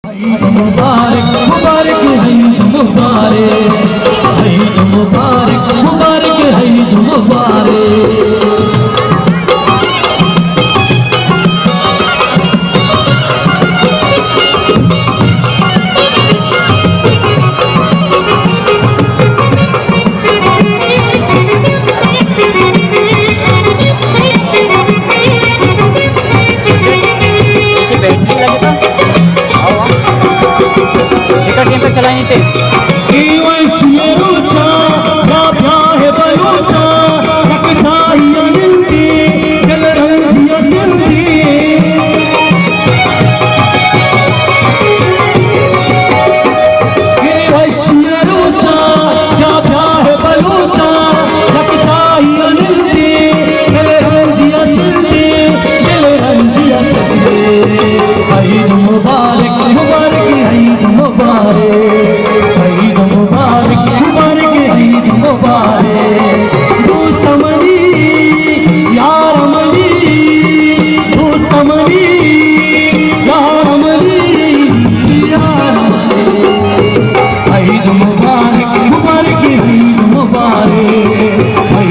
ईद मुबारक मुबारक है ईद मुबारक है ईद मुबारक मुबारक है ईद मुबारक। चलाएंगे ईद मुबारक मुबारक ईद मुबारक ईद मुबारक मुबारक ईद मुबारक। दोस्त मनी यार मनी दोस्त मनी यार मनी यार मनी। ईद मुबारक मुबारक ईद मुबारक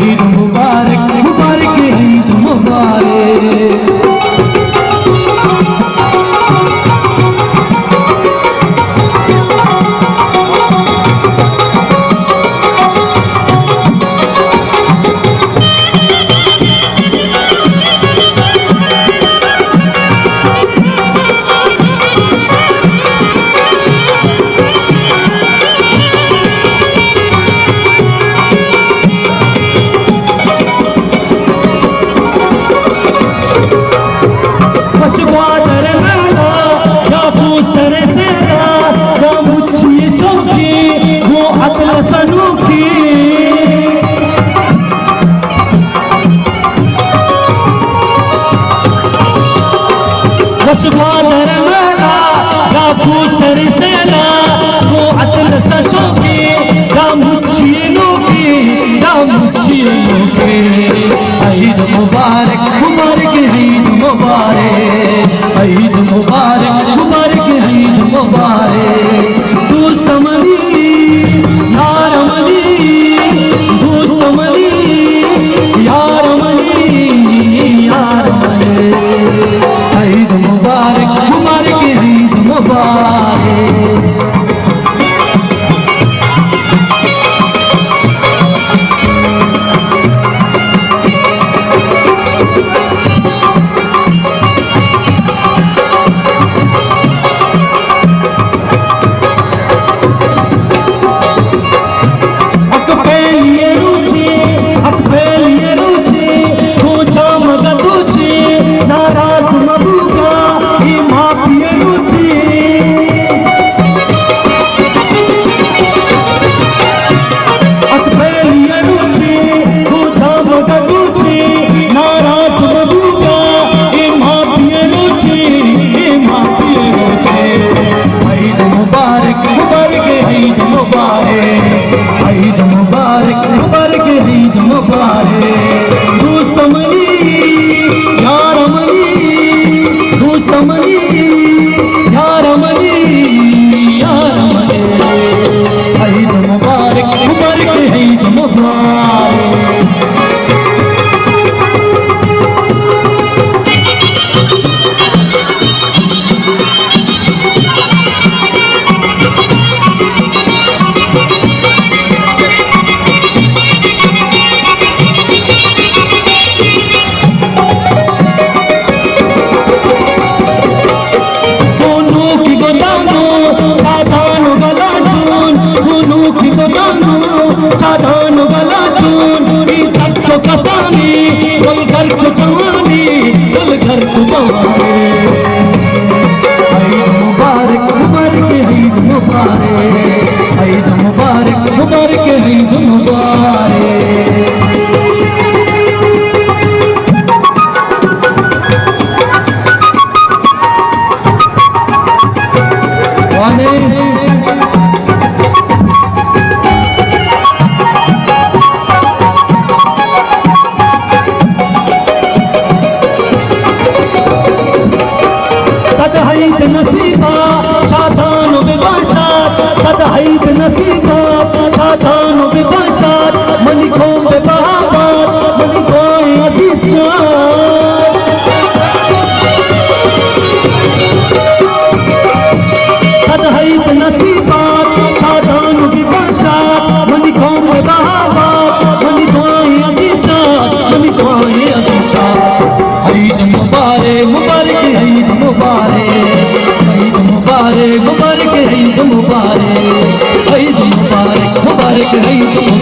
ईद मुबारक मुबारक ईद मुबारक। रसवादर मेला या भूसर सेना वो अतल सशोकी या मुच्छीनों की ईद मुबारक मुबारक ईद मुबारक ईद मुबारक मुबारक ईद मुबारक। दोस्त मनी यार मनी दोस्त मनी यार मनी यार मनी। ईद मुबारक मुबारक ईद मुबारक। ईद मुबारक मुबारक ईद मुबारक। दोस्त मनी यार मनी दोस्त मनी यार मनी यार मनी। ईद मुबारक मुबारक ईद मुबारक। साधान गला चून सबको कसानी बोल घर को जवानी बोल घर को जवानी। ईद मुबारक मुबारक ईद मुबारक ईद मुबारक मुबारक ईद मुबारक। नसीबा नसीबात शादान बिबाशात मलिकों बेबहाबात मलिकों अजीज़ात सदहैत नसीबात शादान बिबाशात मलिकों बेबहाबात मलिकों अजीज़ात मलिकों अजीज़ात ईद मुबारक मुबारक ईद मुबारक मुबारक ईद मुबारक ईद मुबारक मुबारक ईद मुबारक